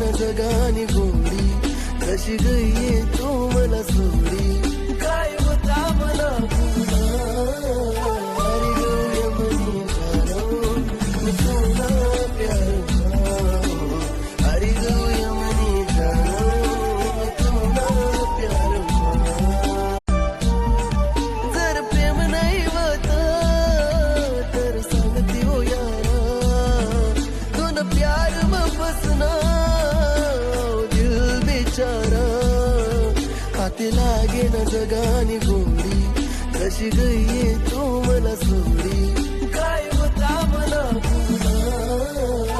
ना जगानी गोडी, कशी गई तू मला सोडी, काय होता मला पुन्हा हरी गई मनी जानो मी तुला प्यार पाऊं, हरी गई मनी जानो मी तुला प्यार पाऊं. जर प्रेम नाही होत तर सांगती हो यारा, दोन प्यार में फसना दिल बेचारा, हाती लागे ना जगानी गोडी, कशी गई तू मला सोडी, काय होता मला पुन्हा